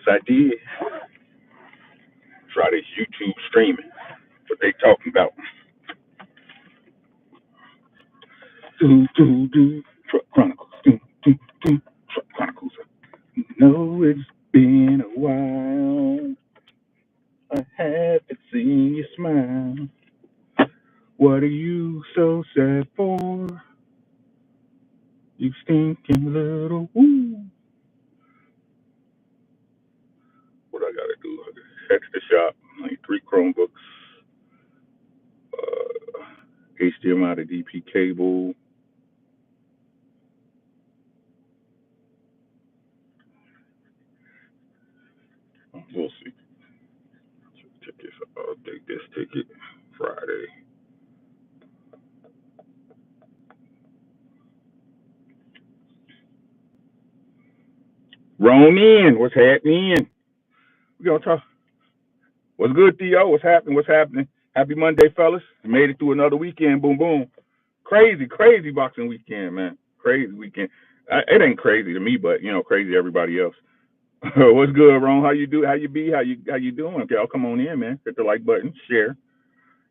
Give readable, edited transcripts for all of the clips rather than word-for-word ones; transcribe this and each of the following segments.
I did. Try this YouTube streaming. What they talking about? Truck Chronicles. Truck Chronicles. No, it's been a while. I haven't seen you smile. What are you so sad for? You stinking little woo. What I gotta do? I gotta head to the shop. I need 3 Chromebooks, HDMI to DP cable. We'll see. Tickets. I'll take this ticket Friday. Ronin, what's happening? We gonna talk. What's good, Theo? What's happening? What's happening? Happy Monday, fellas. We made it through another weekend. Boom, boom. Crazy boxing weekend, man. Crazy weekend. It ain't crazy to me, but crazy to everybody else. What's good, Ron? How you do? How you be? How you doing? Okay, I'll come on in, man. Hit the like button, share.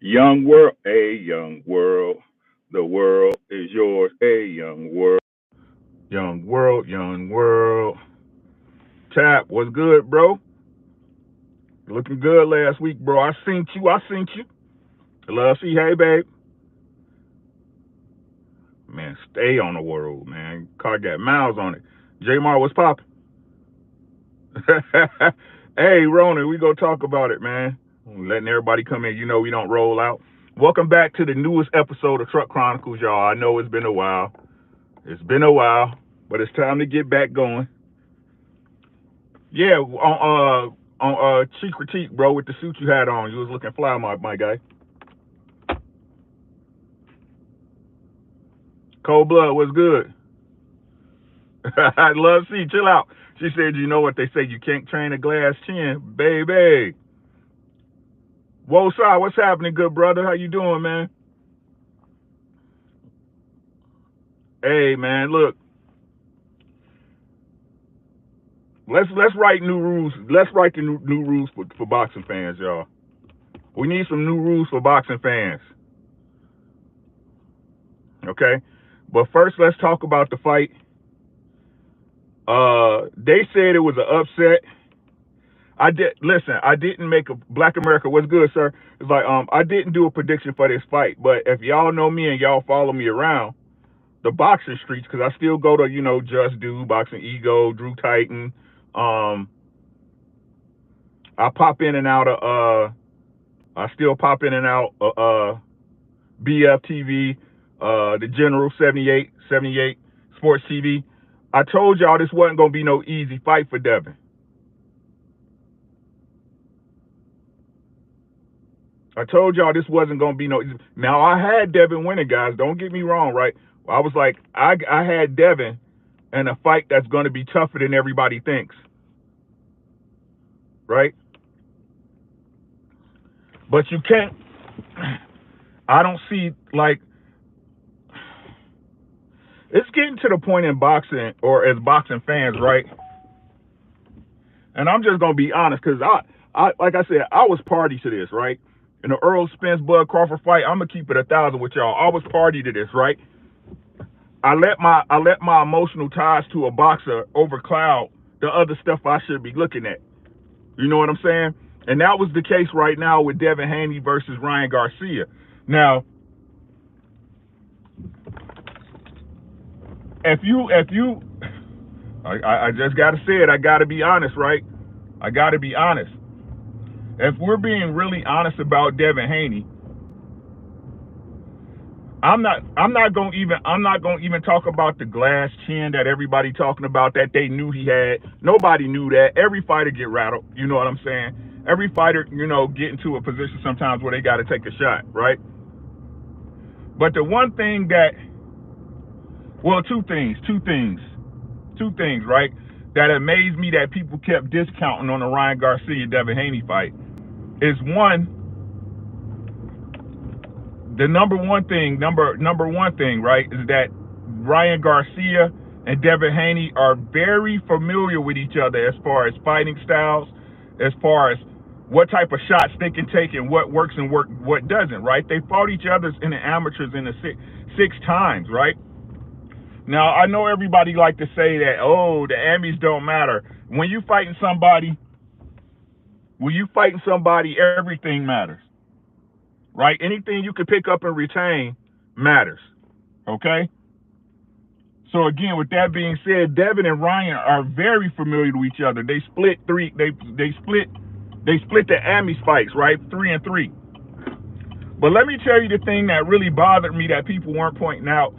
Young world, a young world. The world is yours, a young world. Young world, young world. Tap, what's good, bro? Looking good last week, bro. I seen you. I love see. Hey, babe. Man, stay on the world, man. Car got miles on it. J-Mar, what's poppin'? Hey, Ronan, we gonna talk about it, man. Letting everybody come in. We don't roll out. Welcome back to the newest episode of Truck Chronicles, y'all. I know it's been a while. But it's time to get back going. Yeah, on Cheek Critique, bro, with the suit you had on. You was looking fly, my guy. Cold Blood, what's good? I love C. Chill out. She said, you know what they say, you can't train a glass chin, baby. Whoa, Sai, what's happening, good brother? How you doing, man? Hey, man, look. Let's write new rules. Let's write the new rules for boxing fans, y'all. We need some new rules for boxing fans. Okay? But first, let's talk about the fight. They said it was an upset. I didn't make a Black America. What's good, sir? It's like I didn't do a prediction for this fight, but if y'all know me and y'all follow me around the boxing streets, because I still go to Just Do, Boxing Ego, Drew Titan. I pop in and out of I still pop in and out BF TV, the General 78 Sports TV. I told y'all this wasn't gonna be no easy fight for Devin. I told y'all this wasn't gonna be no easy. Now I had Devin winning, guys. Don't get me wrong, right? I was like, I had Devin in a fight that's gonna be tougher than everybody thinks, right? But you can't. I don't see, like, it's getting to the point in boxing, or as boxing fans, right? And I'm just gonna be honest, because I like I said, I was party to this, right? In the Earl Spence Bud Crawford fight, I'm gonna keep it 1,000 with y'all. I was party to this, right? I let my emotional ties to a boxer overcloud the other stuff I should be looking at. You know what I'm saying? And that was the case right now with Devin Haney versus Ryan Garcia. Now, if you I just gotta say it, I gotta be honest, right? I gotta be honest. If we're being really honest about Devin Haney, I'm not gonna even talk about the glass chin that everybody talking about that they knew he had. Nobody knew that. Every fighter get rattled. You know what I'm saying? Every fighter, get into a position sometimes where they got to take a shot, right? But the one thing that, well, two things, right, that amazed me that people kept discounting on the Ryan Garcia Devin Haney fight is one. The number one thing, right, is that Ryan Garcia and Devin Haney are very familiar with each other as far as fighting styles, as far as what type of shots they can take and what works and what doesn't, right? They fought each other in the amateurs in the six times, right? Now, I know everybody like to say that, oh, the Amis don't matter. When you fighting somebody, everything matters, right? Anything you can pick up and retain matters, okay? So again, with that being said, Devin and Ryan are very familiar to each other. They split the Amis fights, right? 3-3. But let me tell you the thing that really bothered me that people weren't pointing out.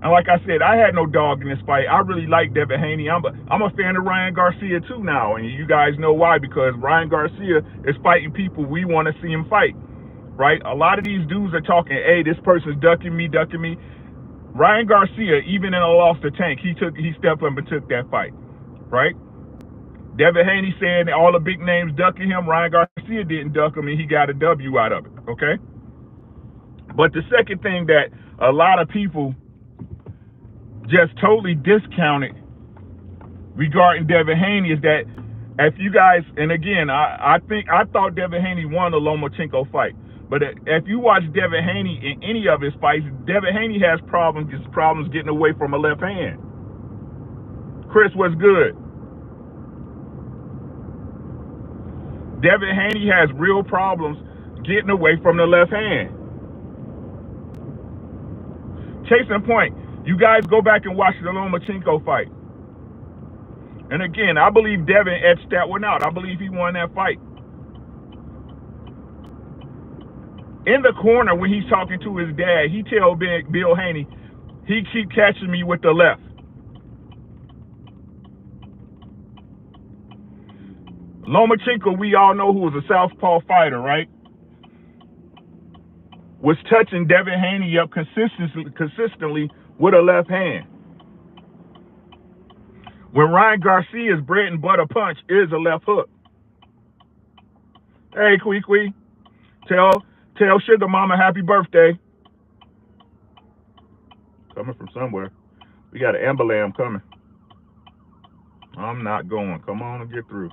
And like I said, I had no dog in this fight. I really like Devin Haney. I'm a fan of Ryan Garcia too now, and you guys know why, because Ryan Garcia is fighting people we want to see him fight, right? A lot of these dudes are talking, hey, this person's ducking me. Ryan Garcia, even in a loss to Tank, he stepped up and took that fight, right? Devin Haney saying all the big names ducking him. Ryan Garcia didn't duck him, and he got a W out of it, okay? But the second thing that a lot of people just totally discounted regarding Devin Haney is that if you guys, and again, I thought Devin Haney won the Lomachenko fight. But if you watch Devin Haney in any of his fights, Devin Haney has problems getting away from a left hand. Chris, what's good? Devin Haney has real problems getting away from the left hand. Case in point, you guys go back and watch the Lomachenko fight. And again, I believe Devin etched that one out. I believe he won that fight. In the corner, when he's talking to his dad, he tell Bill Haney, he keep catching me with the left. Lomachenko, we all know, who was a southpaw fighter, right? Was touching Devin Haney up consistently with a left hand. When Ryan Garcia's bread and butter punch is a left hook. Hey, Kwee, tell Sugar Mama happy birthday. Coming from somewhere. We got an ambulam coming. I'm not going. Come on and get through.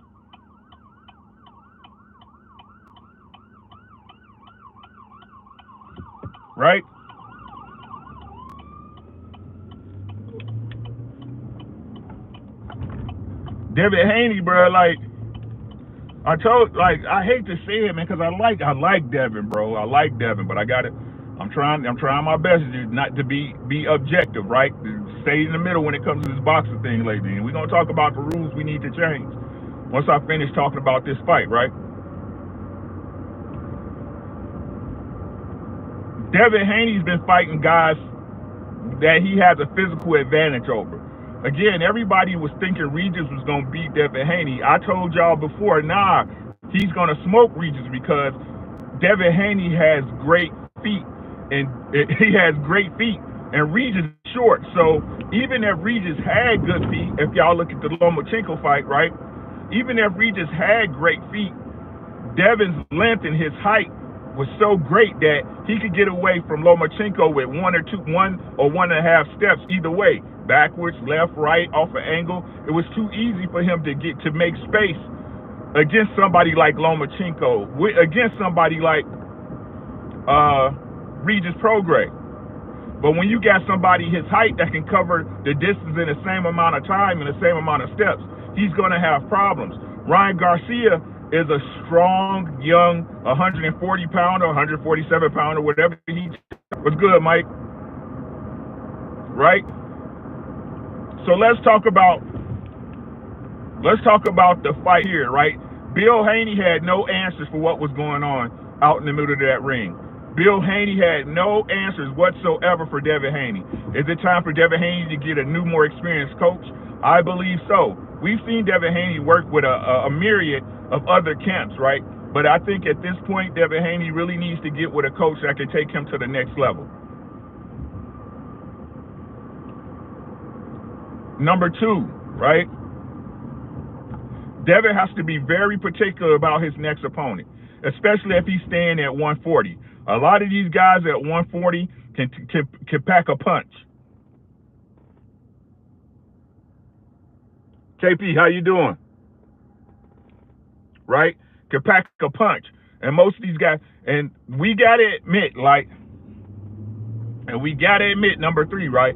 Right? Devin Haney, bro, like I hate to say it, man, because I like Devin, bro. I like Devin, but I'm trying my best not to be objective, right? To stay in the middle when it comes to this boxing thing lately. And we're gonna talk about the rules we need to change once I finish talking about this fight, right? Devin Haney's been fighting guys that he has a physical advantage over. Again, everybody was thinking Regis was going to beat Devin Haney. I told y'all before, nah, he's going to smoke Regis because Devin Haney has great feet, and Regis is short. So even if Regis had good feet, if y'all look at the Lomachenko fight, right? Even if Regis had great feet, Devin's length and his height was so great that he could get away from Lomachenko with 1 or 1.5 steps either way, backwards, left, right, off an angle. It was too easy for him to make space against somebody like Lomachenko, against somebody like Regis Prograis. But when you got somebody his height that can cover the distance in the same amount of time and the same amount of steps, he's going to have problems. Ryan Garcia is a strong, young 140-pounder, 147-pounder, whatever he was. Good, Mike. Right? So let's talk about the fight here, right? Bill Haney had no answers for what was going on out in the middle of that ring. Bill Haney had no answers whatsoever for Devin Haney. Is it time for Devin Haney to get a new, more experienced coach? I believe so. We've seen Devin Haney work with a myriad of other camps, right? But I think at this point, Devin Haney really needs to get with a coach that can take him to the next level. Number 2, right? Devin has to be very particular about his next opponent, especially if he's staying at 140. A lot of these guys at 140 can pack a punch. KP, how you doing? Right? Can pack a punch. And most of these guys, and we got to admit, number 3, right?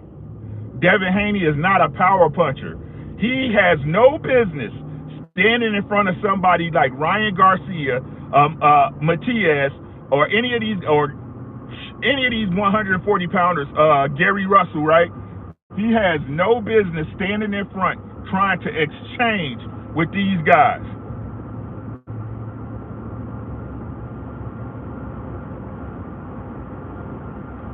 Devin Haney is not a power puncher. He has no business standing in front of somebody like Ryan Garcia, Matias, or any of these 140 pounders, Gary Russell, right? He has no business standing in front trying to exchange with these guys.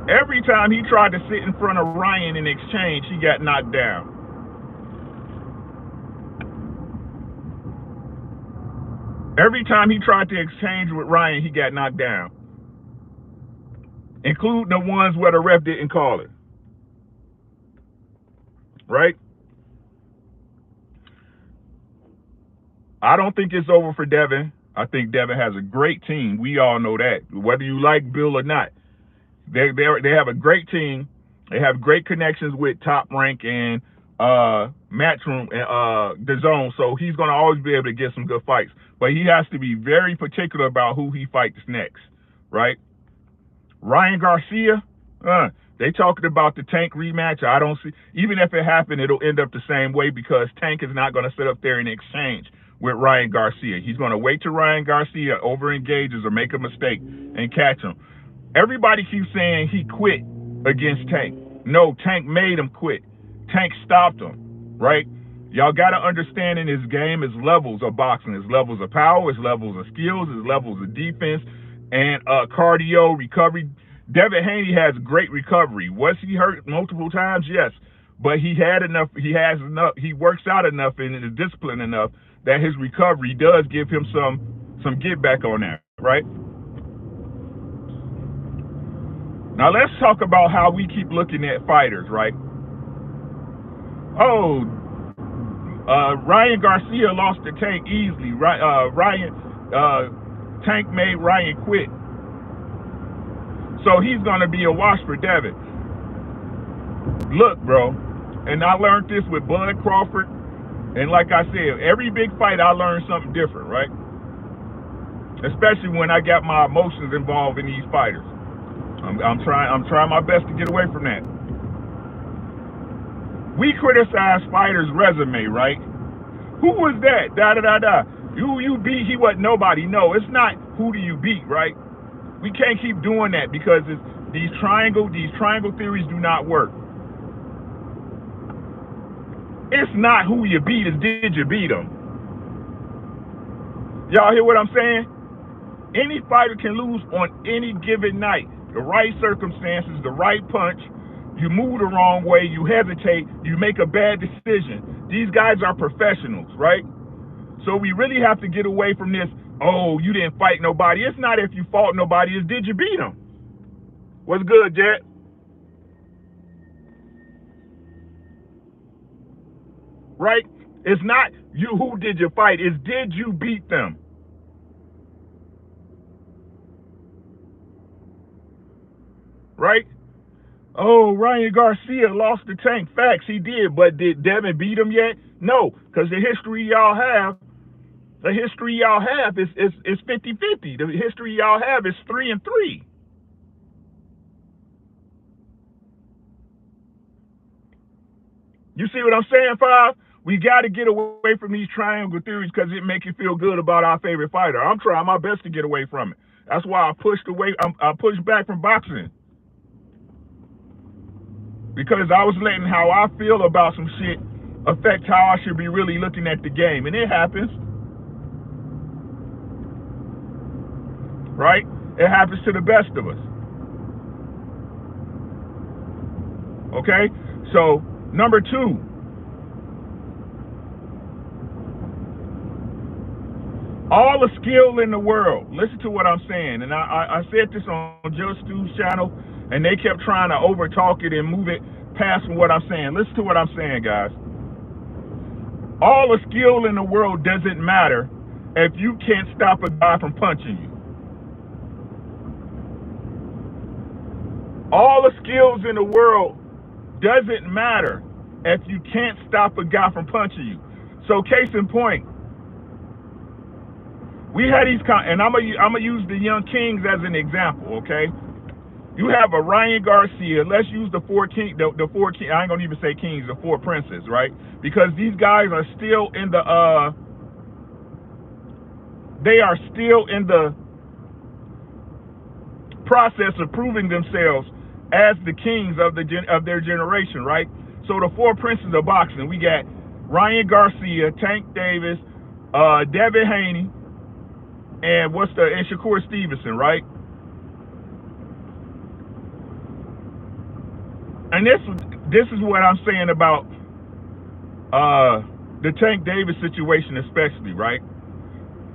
Every time he tried to sit in front of Ryan in exchange, he got knocked down. Every time he tried to exchange with Ryan, he got knocked down, including the ones where the ref didn't call it. Right? I don't think it's over for Devin. I think Devin has a great team. We all know that. Whether you like Bill or not, they have a great team. They have great connections with Top Rank and Matchroom and the Zone. So he's going to always be able to get some good fights. But he has to be very particular about who he fights next, right? Ryan Garcia, they talking about the Tank rematch. I don't see, even if it happened, it'll end up the same way because Tank is not going to sit up there and exchange with Ryan Garcia. He's going to wait till Ryan Garcia over-engages or make a mistake and catch him. Everybody keeps saying he quit against Tank. No, Tank made him quit. Tank stopped him, right? Y'all got to understand in this game is levels of boxing. It's levels of power, it's levels of skills, it's levels of defense, and cardio, recovery. Devin Haney has great recovery. Was he hurt multiple times? Yes. But he has enough, he works out enough and is disciplined enough that his recovery does give him some get back on that, right? Now let's talk about how we keep looking at fighters, right? Oh, Ryan Garcia lost to Tank easily. Tank made Ryan quit. So he's going to be a wash for Devin. Look, bro, and I learned this with Bud Crawford. And like I said, every big fight I learned something different, right? Especially when I got my emotions involved in these fighters. I'm trying my best to get away from that. We criticize fighters' resume, right? Who was that? Who you beat? He wasn't nobody. No, it's not who do you beat, right? We can't keep doing that because these triangle theories do not work. It's not who you beat, it's did you beat them. Y'all hear what I'm saying? Any fighter can lose on any given night. The right circumstances, the right punch, you move the wrong way, you hesitate, you make a bad decision. These guys are professionals, right? So we really have to get away from this, oh, you didn't fight nobody. It's not if you fought nobody, it's did you beat them. What's good, Jet? Right? It's not you who did you fight, it's did you beat them. Right? Oh, Ryan Garcia lost the Tank. Facts, he did, but did Devin beat him yet? No, because the history y'all have is 50-50. The history y'all have is 3-3. You see what I'm saying, Five? We got to get away from these triangle theories because it makes you feel good about our favorite fighter. I'm trying my best to get away from it. That's why I pushed back from boxing. Because I was letting how I feel about some shit affect how I should be really looking at the game. And it happens. Right? It happens to the best of us. Okay? So, number 2. All the skill in the world. Listen to what I'm saying. And I said this on Joe Stu's channel, and they kept trying to overtalk it and move it past what I'm saying. Listen to what I'm saying, guys. All the skill in the world doesn't matter if you can't stop a guy from punching you. All the skills in the world doesn't matter if you can't stop a guy from punching you. So case in point, we had these, and I'm gonna use the Young Kings as an example, okay? You have a Ryan Garcia. Let's use the four king, the four king. I ain't gonna even say kings, the four princes, right? Because these guys are still in the they are still in the process of proving themselves as the kings of their generation, right? So the four princes of boxing, we got Ryan Garcia, Tank Davis, Devin Haney, and Shakur Stevenson, right? And this is what I'm saying about the Tank Davis situation, especially, right?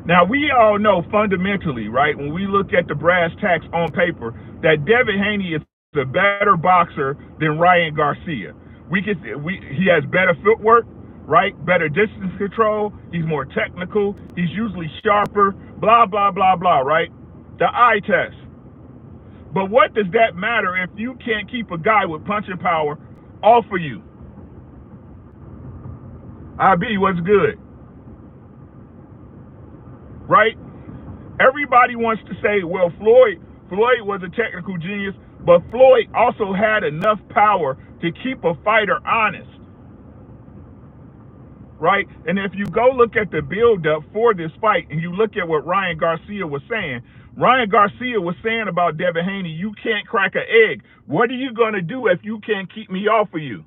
Now, we all know fundamentally, right, when we look at the brass tacks on paper, that Devin Haney is a better boxer than Ryan Garcia. He has better footwork, right, better distance control, he's more technical, he's usually sharper, blah, blah, blah, blah, right? The eye test. But what does that matter if you can't keep a guy with punching power off of you? IB, what's good? Right? Everybody wants to say, well, Floyd was a technical genius, but Floyd also had enough power to keep a fighter honest. Right? And if you go look at the build-up for this fight and you look at what Ryan Garcia was saying about Devin Haney, you can't crack an egg. What are you going to do if you can't keep me off of you?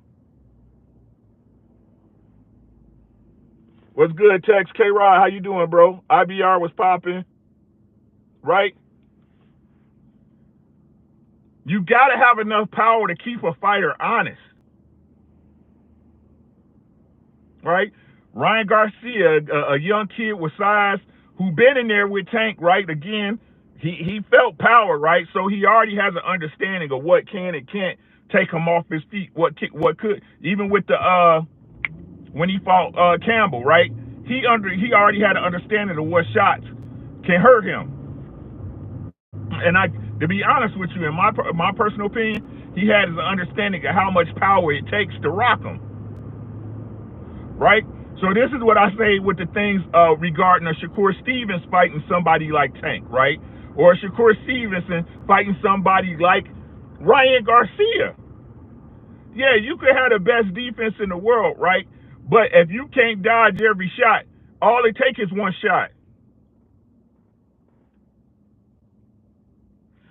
What's good, Tex? K-Rod, how you doing, bro? IBR was popping, right? You got to have enough power to keep a fighter honest, right? Ryan Garcia, a young kid with size who been in there with Tank, right? Again, he felt power, right? So he already has an understanding of what can and can't take him off his feet, what could, even with the when he fought Campbell, right? He already had an understanding of what shots can hurt him. And to be honest with you, in my personal opinion, he had an understanding of how much power it takes to rock him, right? So this is what I say with the things regarding a Shakur Stevens fighting somebody like Tank, right? Or a Shakur Stevenson fighting somebody like Ryan Garcia. Yeah, you could have the best defense in the world, right? But if you can't dodge every shot, all it takes is one shot.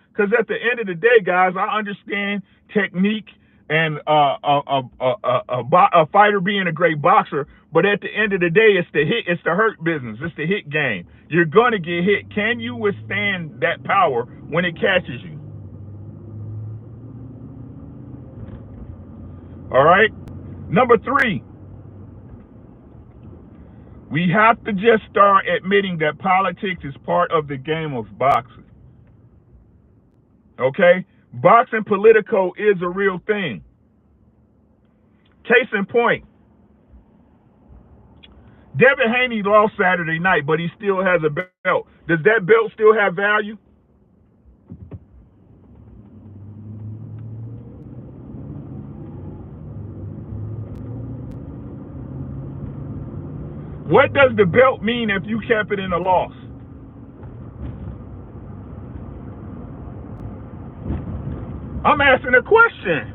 Because at the end of the day, guys, I understand technique and a fighter being a great boxer, but at the end of the day, it's the hurt business. It's the hit game. You're gonna get hit. Can you withstand that power when it catches you? All right. Number 3, we have to just start admitting that politics is part of the game of boxing. Okay? Boxing politico is a real thing. Case in point, Devin Haney lost Saturday night, but he still has a belt. Does that belt still have value? What does the belt mean if you kept it in a loss? I'm asking a question.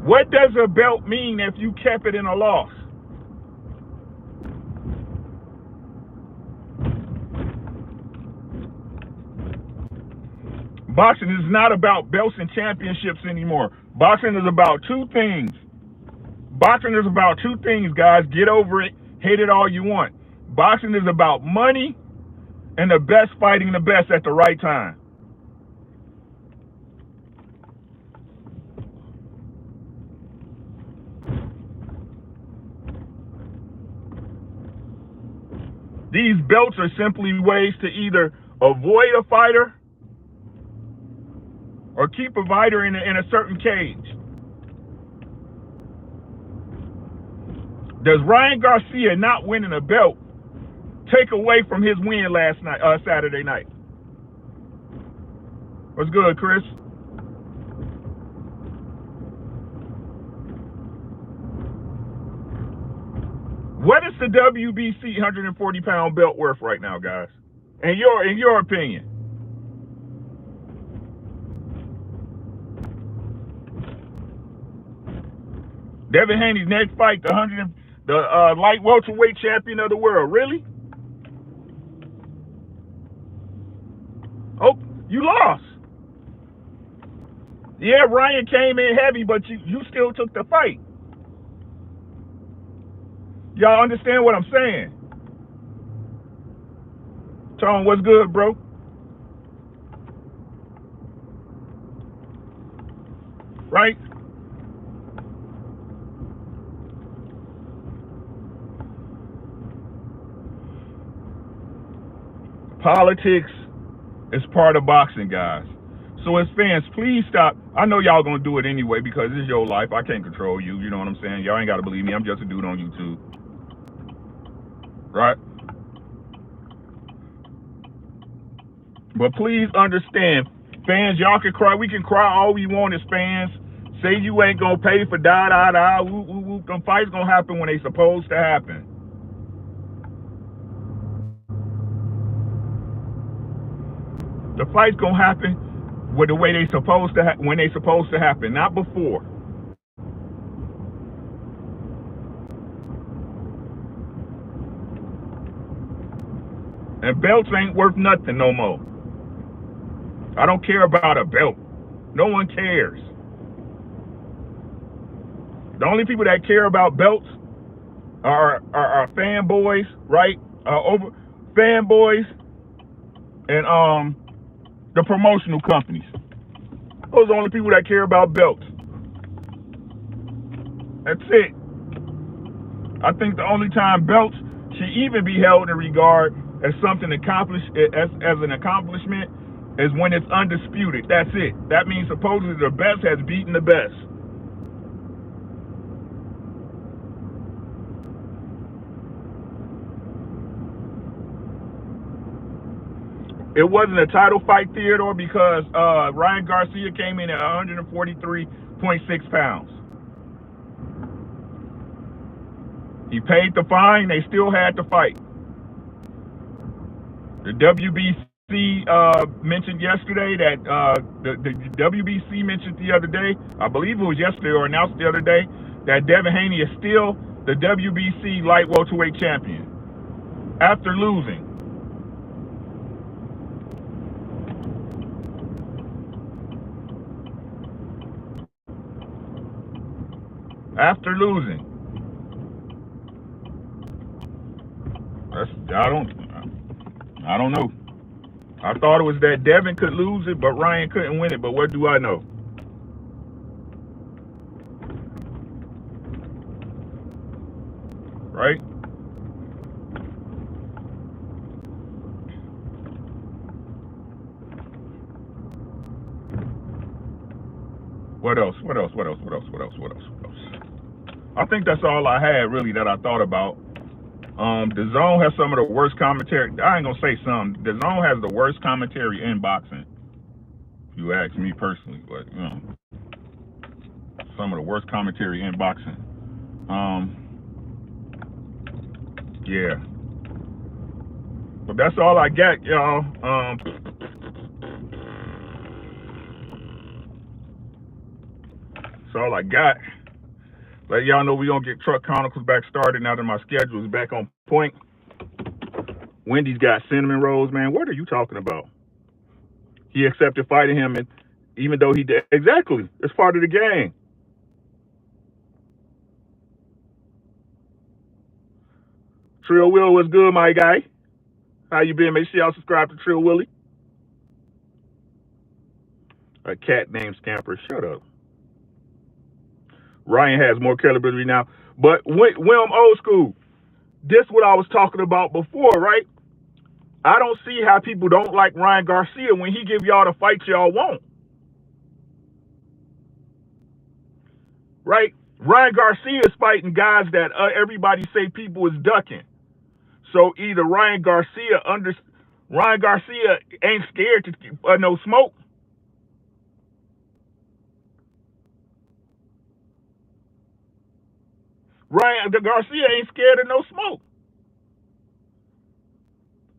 What does a belt mean if you kept it in a loss? Boxing is not about belts and championships anymore. Boxing is about 2 things. Boxing is about 2 things, guys. Get over it. Hate it all you want. Boxing is about money and the best fighting the best at the right time. These belts are simply ways to either avoid a fighter or keep a fighter in a certain cage. Does Ryan Garcia not winning a belt take away from his win last night, Saturday night? What's good, Chris? What is the WBC 140-pound belt worth right now, guys? In your opinion? Devin Haney's next fight, the light welterweight champion of the world. Really? Oh, you lost. Yeah, Ryan came in heavy, but you still took the fight. Y'all understand what I'm saying? Tone, what's good, bro? Right? Politics is part of boxing, guys. So as fans, please stop. I know y'all gonna do it anyway because it's your life. I can't control you. You know what I'm saying? Y'all ain't gotta believe me. I'm just a dude on YouTube. Right? But please understand, fans, y'all can cry. We can cry all we want as fans. Say you ain't gonna pay for whoop, whoop, whoop. Them fights gonna happen when they supposed to happen. The fight's gonna happen with the way they supposed to when they supposed to happen, not before. And belts ain't worth nothing no more. I don't care about a belt. No one cares. The only people that care about belts are fanboys, right? Over fanboys and the promotional companies. Those are the only people that care about belts. That's it. I think the only time belts should even be held in regard as something accomplished as an accomplishment is when it's undisputed. That's it. That means supposedly the best has beaten the best. It wasn't a title fight, Theodore, because Ryan Garcia came in at 143.6 pounds. He paid the fine. They still had to fight. The WBC mentioned yesterday that the WBC mentioned the other day, I believe it was yesterday or announced the other day, that Devin Haney is still the WBC light welterweight champion after losing. After losing. I don't know. I thought it was that Devin could lose it, but Ryan couldn't win it. But what do I know? Right? What else? What else? What else? What else? What else? What else? What else? I think that's all I had really that I thought about. The Zone has some of the worst commentary. I ain't gonna say some. The Zone has the worst commentary in boxing. If you ask me personally, but you know, some of the worst commentary in boxing. Yeah. But that's all I got, y'all. That's all I got. Let y'all know we gonna get Truck Chronicles back started now that my schedule is back on point. Wendy's got cinnamon rolls, man. What are you talking about? He accepted fighting him, and even though he did, exactly, it's part of the game. Trill Will, what's good, my guy? How you been? Make sure y'all subscribe to Trill Willie. A cat named Scamper. Shut up. Ryan has more credibility now. But when I'm old school, this what I was talking about before, right? I don't see how people don't like Ryan Garcia when he give y'all the fights y'all want. Right? Ryan Garcia is fighting guys that everybody say people is ducking. So either Ryan Garcia ain't scared to no smoke. Ryan Garcia ain't scared of no smoke.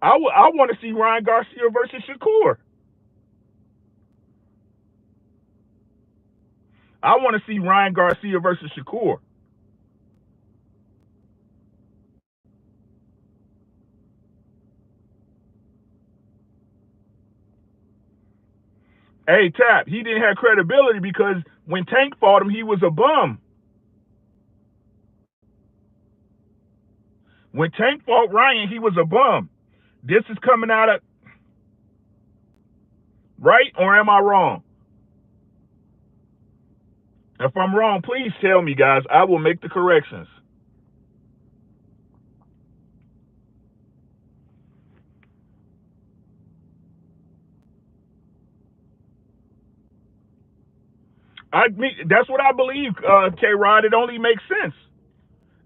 I want to see Ryan Garcia versus Shakur. I want to see Ryan Garcia versus Shakur. Hey, Tap, he didn't have credibility because when Tank fought him, he was a bum. When Tank fought Ryan, he was a bum. This is coming out of, right, or am I wrong? If I'm wrong, please tell me, guys. I will make the corrections. I mean, that's what I believe, K-Rod. It only makes sense.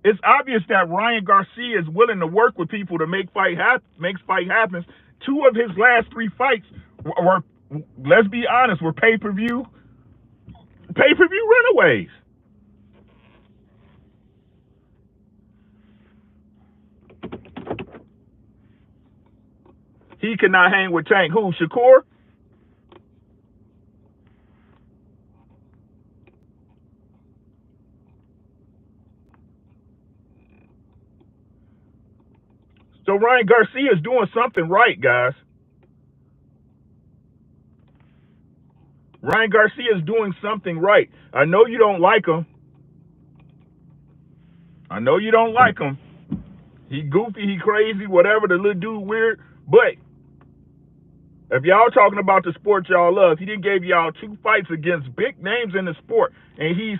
It's obvious that Ryan Garcia is willing to work with people to make fight happen. Two of his last three fights were, let's be honest, were pay-per-view runaways. He cannot hang with Tank. Who? Shakur? So Ryan Garcia is doing something right, guys. Ryan Garcia is doing something right. I know you don't like him. I know you don't like him. He goofy, he crazy, whatever, the little dude weird. But if y'all talking about the sport y'all love, he didn't give y'all two fights against big names in the sport, and he's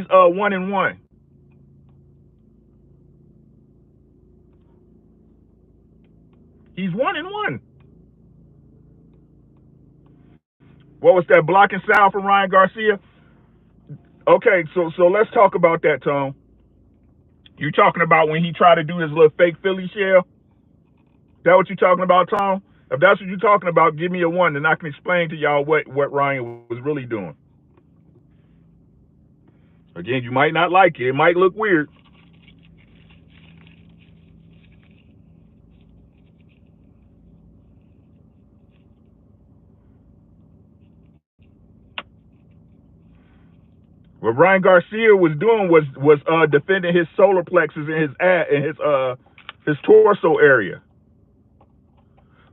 1-1. He's 1-1. What was that blocking style from Ryan Garcia? Okay, so let's talk about that, Tom. You talking about when he tried to do his little fake Philly shell? Is that what you're talking about, Tom? If that's what you're talking about, give me a one, and I can explain to y'all what Ryan was really doing. Again, you might not like it. It might look weird. What Ryan Garcia was doing was defending his solar plexus in his torso area.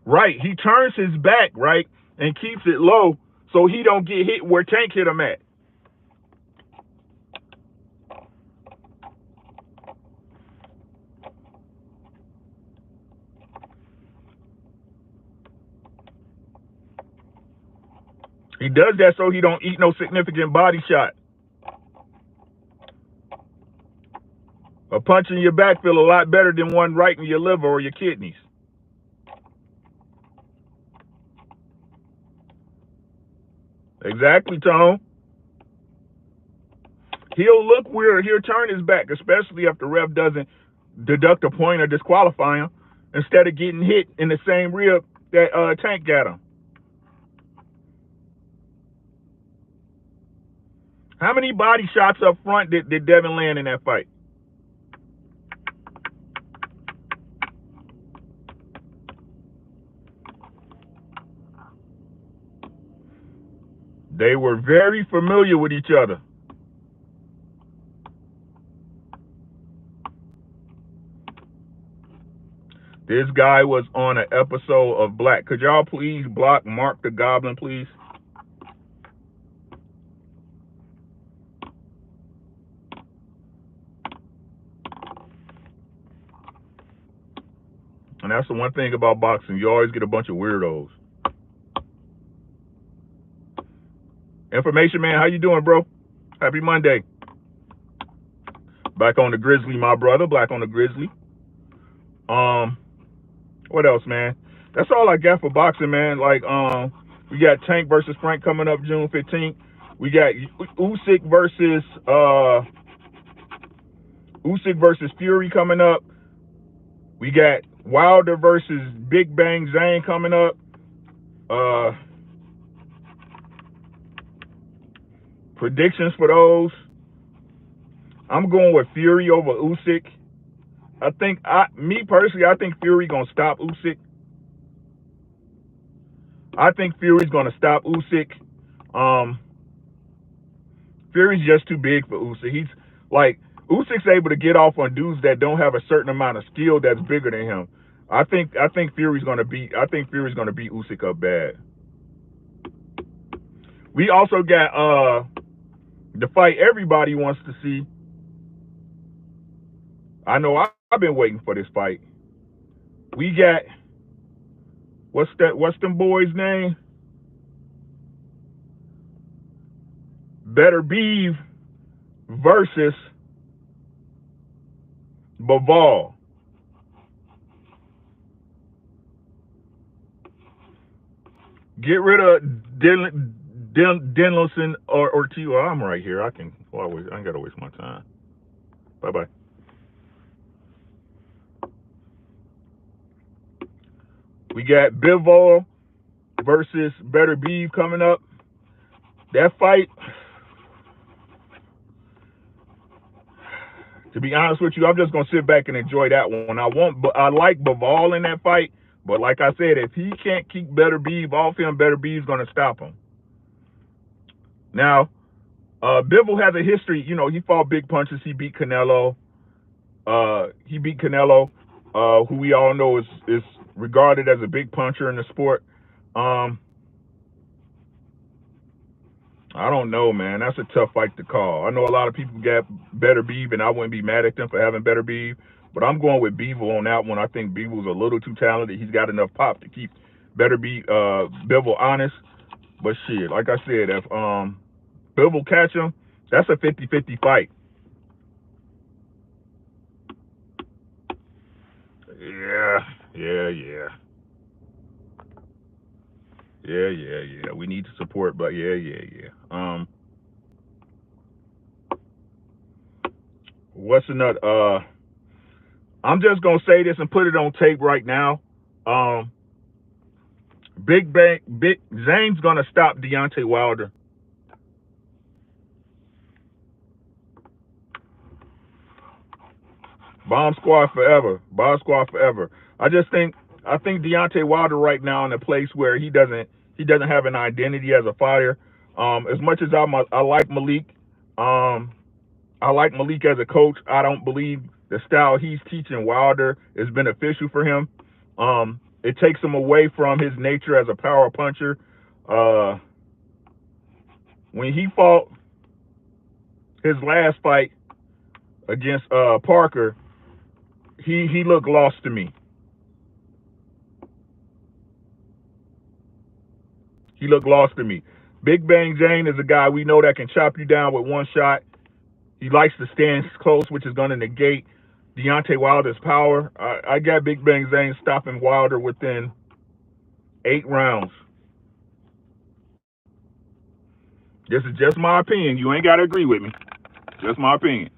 Right. He turns his back, right, and keeps it low so he don't get hit where Tank hit him at. He does that so he don't eat no significant body shot. A punch in your back feel a lot better than one right in your liver or your kidneys. Exactly, Tone. He'll look weird. He'll turn his back, especially if the ref doesn't deduct a point or disqualify him, instead of getting hit in the same rib that Tank got him. How many body shots up front did Devin land in that fight? They were very familiar with each other. This guy was on an episode of Black. Could y'all please block Mark the Goblin, please? And that's the one thing about boxing. You always get a bunch of weirdos. Information Man, how you doing, bro? Happy Monday. Back on the Grizzly, my brother. Black on the Grizzly. What else, man? That's all I got for boxing, man. Like, we got Tank versus Frank coming up June 15th. We got Usyk versus Fury coming up. We got Wilder versus Big Bang Zane coming up. Predictions for those. I'm going with Fury over Usyk. Me personally, I think Fury gonna stop Usyk. I think Fury's gonna stop Usyk. Fury's just too big for Usyk. He's like Usyk's able to get off on dudes that don't have a certain amount of skill that's bigger than him. I think Fury's gonna beat Usyk up bad. We also got the fight everybody wants to see. I know I've been waiting for this fight. We got what's them boys' name? Better Beeve versus Bivol. Get rid of Denelson or Ortiz. Well, I'm right here. I ain't gotta waste my time. Bye bye. We got Bivol versus Better Beeve coming up. That fight, to be honest with you, I'm just gonna sit back and enjoy that one. I like Bivol in that fight, but like I said, if he can't keep Better Beeve off him, Better Beeve's gonna stop him. Now, Bivol has a history. You know, he fought big punches. He beat Canelo. Who we all know is regarded as a big puncher in the sport. I don't know, man. That's a tough fight to call. I know a lot of people got Better Beeve, and I wouldn't be mad at them for having Better Beeve, but I'm going with Bivol on that one. I think Bivol's a little too talented. He's got enough pop to keep Bivol honest. But shit, like I said, if Bivol catch him, that's a 50-50 fight. Yeah. We need to support, but yeah. What's another? I'm just gonna say this and put it on tape right now. Big Zane's gonna stop Deontay Wilder. Bomb Squad forever. I think Deontay Wilder right now in a place where he doesn't have an identity as a fighter. As much as I like Malik, I like Malik as a coach. I don't believe the style he's teaching Wilder is beneficial for him. It takes him away from his nature as a power puncher. When he fought his last fight against Parker, he looked lost to me. Big Bang Zane is a guy we know that can chop you down with one shot. He likes to stand close, which is going to negate Deontay Wilder's power. I got Big Bang Zane stopping Wilder within 8 rounds. This is just my opinion. You ain't got to agree with me. Just my opinion.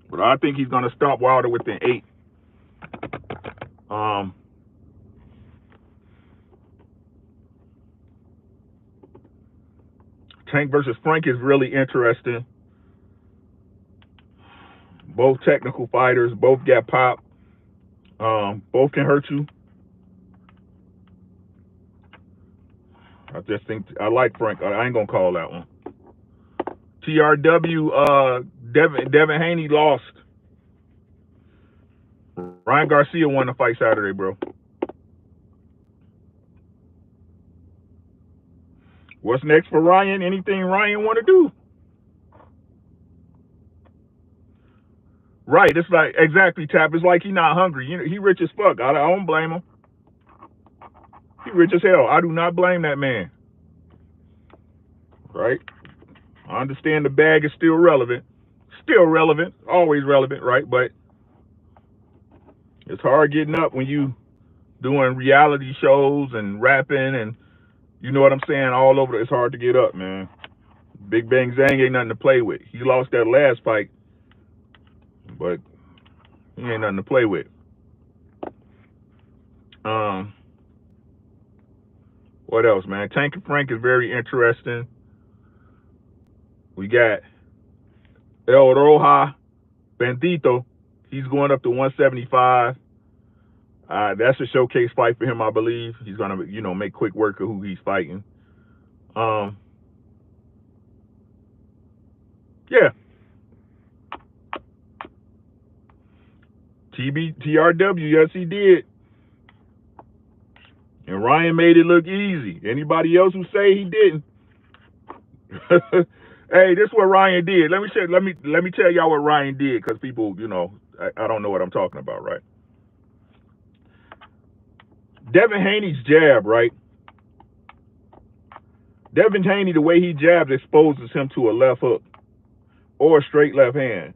But I think he's going to stop Wilder within 8. Tank versus Frank is really interesting. Both technical fighters, both got pop. Both can hurt you. I just think I like Frank. I ain't gonna call that one. TRW. Devin Haney lost. Ryan Garcia won the fight Saturday, bro. What's next for Ryan? Anything Ryan want to do? Right. It's like exactly, Tap. It's like he not hungry. You know, he rich as fuck. I don't blame him. He rich as hell. I do not blame that man. Right. I understand the bag is still relevant. Always relevant, right? But it's hard getting up when you doing reality shows and rapping and you know what I'm saying, all over. It's hard to get up, man. Big Bang Zang ain't nothing to play with. He lost that last fight, but he ain't nothing to play with. What else, man? Tank and Frank is very interesting. We got El Roja Bandito. He's going up to 175. That's a showcase fight for him, I believe. He's gonna, make quick work of who he's fighting. Yeah. TRW, yes he did. And Ryan made it look easy. Anybody else who say he didn't? Hey, this is what Ryan did. Let me tell y'all what Ryan did, because people, I don't know what I'm talking about, right? Devin Haney's jab, right? Devin Haney, the way he jabs exposes him to a left hook or a straight left hand,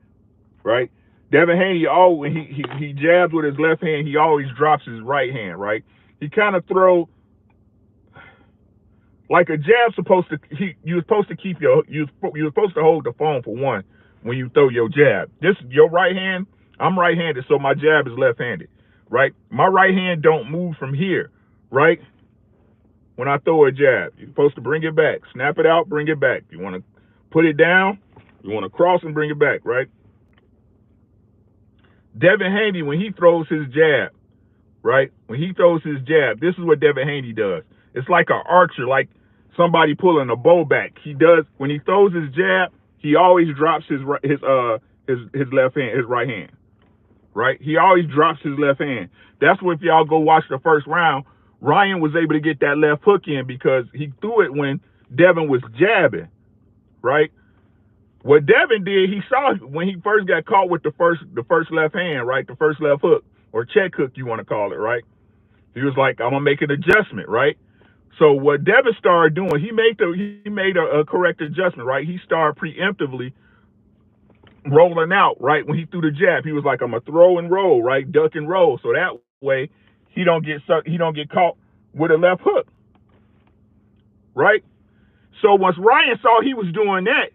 right? Devin Haney, when he jabs with his left hand, he always drops his right hand, right? He kind of throw like a jab. You're supposed to keep you're supposed to hold the phone for one when you throw your jab. This your right hand. I'm right-handed, so my jab is left-handed, right? My right hand don't move from here, right? When I throw a jab, you're supposed to bring it back, snap it out, bring it back. You want to put it down, you want to cross and bring it back, right? Devin Haney, when he throws his jab, right? When he throws his jab, this is what Devin Haney does. It's like an archer, like somebody pulling a bow back. He does when he throws his jab, he always drops his left hand, his right hand, right? He always drops his left hand. That's what, if y'all go watch the first round, Ryan was able to get that left hook in because he threw it when Devin was jabbing, right? What Devin did, he saw when he first got caught with the first left hand, right? The first left hook or check hook, you want to call it, right? He was like, I'm gonna make an adjustment, right? So what Devin started doing, he made a correct adjustment, right? He started preemptively rolling out, right? When he threw the jab, he was like, I'm gonna throw and roll, right? Duck and roll, so that way he don't get caught with a left hook, right? So once Ryan saw he was doing that,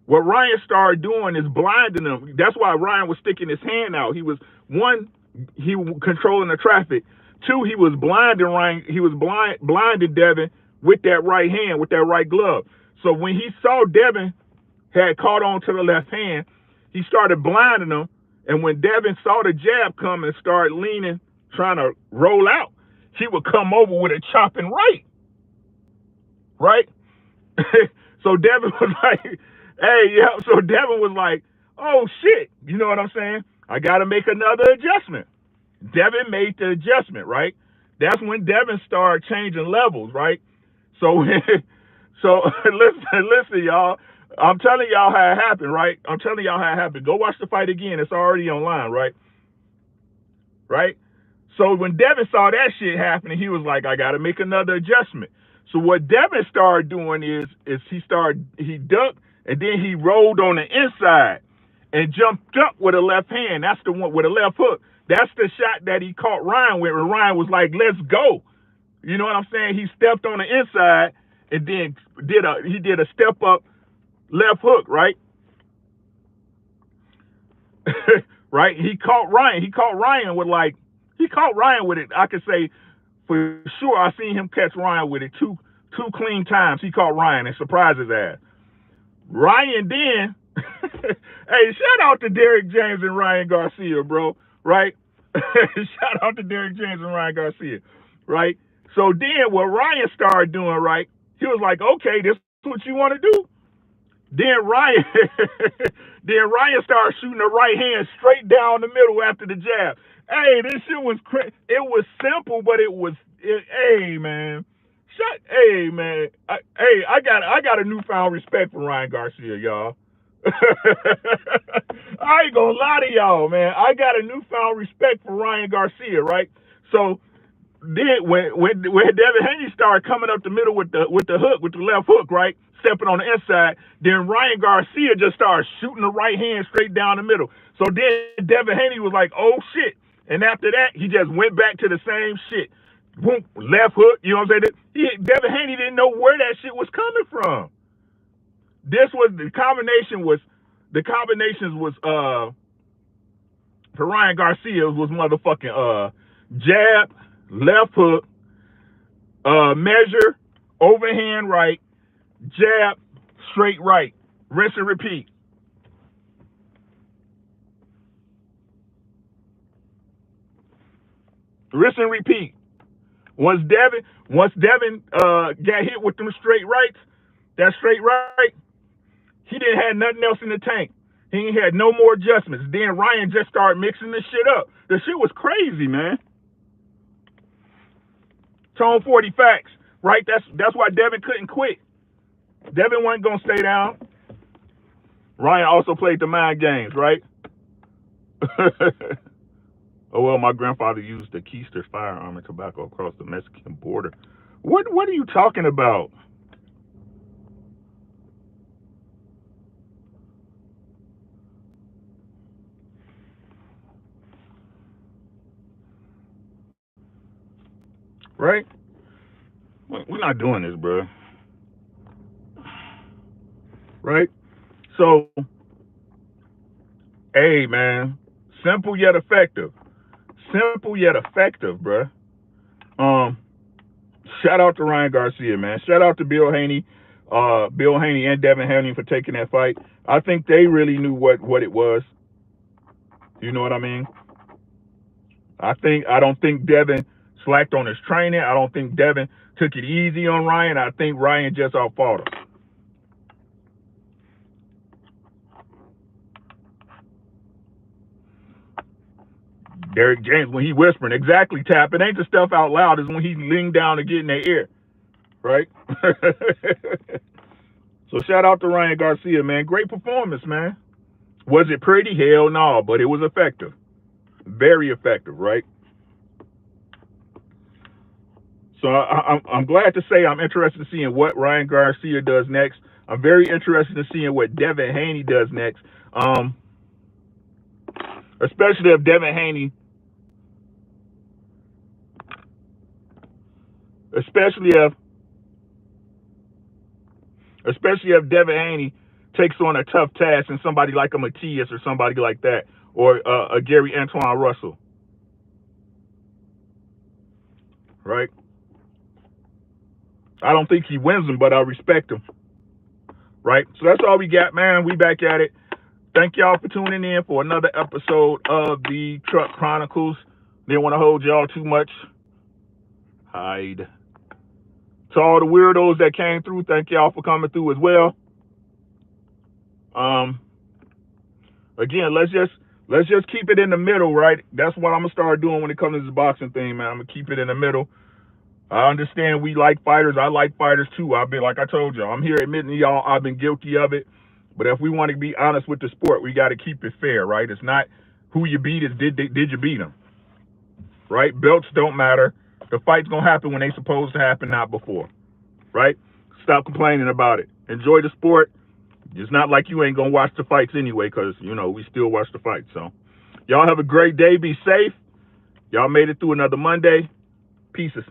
what Ryan started doing is blinding him. That's why Ryan was sticking his hand out. He was controlling the traffic. Two, he was blinding Ryan. He was blinding Devin with that right hand, with that right glove. So when he saw Devin had caught on to the left hand, he started blinding him. And when Devin saw the jab come and started leaning, trying to roll out, he would come over with a chopping right. Right? So Devin was like, hey, yeah. So Devin was like, oh shit. You know what I'm saying? I got to make another adjustment. Devin made the adjustment, right? That's when Devin started changing levels, right? So, listen, y'all. I'm telling y'all how it happened, right? I'm telling y'all how it happened. Go watch the fight again. It's already online, right? Right? So when Devin saw that shit happening, he was like, I got to make another adjustment. So what Devin started doing is he ducked and then he rolled on the inside and jumped up with a left hand. That's the one with a left hook. That's the shot that he caught Ryan with. And Ryan was like, let's go. You know what I'm saying? He stepped on the inside and then he did a step up left hook, right? Right? He caught Ryan. He caught Ryan with it. I could say for sure I seen him catch Ryan with it two clean times. He caught Ryan and surprised his ass. Ryan then, hey, shout out to Derek James and Ryan Garcia, bro, right? Shout out to Derek James and Ryan Garcia, right? So then what Ryan started doing, right, he was like, okay, this is what you want to do? Then Ryan started shooting the right hand straight down the middle after the jab. Hey, this shit was crazy. It was simple, but hey, man. I got a newfound respect for Ryan Garcia, y'all. I ain't gonna lie to y'all, man. I got a newfound respect for Ryan Garcia, right? So then when Devin Haney started coming up the middle with the hook, with the left hook, right? Stepping on the inside, then Ryan Garcia just started shooting the right hand straight down the middle. So then Devin Haney was like, oh shit. And after that, he just went back to the same shit. Boom, left hook, you know what I'm saying? Devin Haney didn't know where that shit was coming from. The combinations was for Ryan Garcia was motherfucking jab, left hook, measure, overhand right, jab, straight right, Rinse and repeat. Rinse and repeat. Once Devin got hit with them straight rights, that straight right, he didn't have nothing else in the tank. He ain't had no more adjustments. Then Ryan just started mixing this shit up. The shit was crazy, man. Tone 40 facts, right? That's why Devin couldn't quit. Devin wasn't gonna stay down. Ryan also played the mind games, right? Oh well, my grandfather used the keister firearm and tobacco across the Mexican border. What are you talking about? Right? We're not doing this, bro. Right? So, hey, man, simple yet effective. Simple yet effective, bro. Shout out to Ryan Garcia, man. Shout out to Bill Haney and Devin Haney for taking that fight. I think they really knew what it was. You know what I mean? I don't think Devin slacked on his training. I don't think Devin took it easy on Ryan. I think Ryan just outfought him. Derek James, when he whispering, exactly, Tap. It ain't the stuff out loud. It's when he leaned down to get in their ear, right? So shout out to Ryan Garcia, man. Great performance, man. Was it pretty? Hell no, but it was effective. Very effective, right? So I'm glad to say I'm interested in seeing what Ryan Garcia does next. I'm very interested in seeing what Devin Haney does next. Especially if Devin Haney, especially if Devin Haney takes on a tough task and somebody like a Matias or somebody like that, or a Gary Antoine Russell, right? I don't think he wins them, but I respect him, right? So that's all we got, man. We back at it. Thank y'all for tuning in for another episode of the Truck Chronicles. Didn't want to hold y'all too much. Hide. To all the weirdos that came through, thank y'all for coming through as well. Again, let's just keep it in the middle, right? That's what I'm gonna start doing when it comes to this boxing thing, man. I'm gonna keep it in the middle. I understand we like fighters. I like fighters too. I've been, like I told y'all, I'm here admitting to y'all I've been guilty of it. But if we want to be honest with the sport, we got to keep it fair, right? It's not who you beat, it's did you beat them, right? Belts don't matter. The fight's gonna happen when they supposed to happen, not before, right? Stop complaining about it. Enjoy the sport. It's not like you ain't gonna watch the fights anyway, because we still watch the fights. So y'all have a great day. Be safe. Y'all made it through another Monday. Pieces.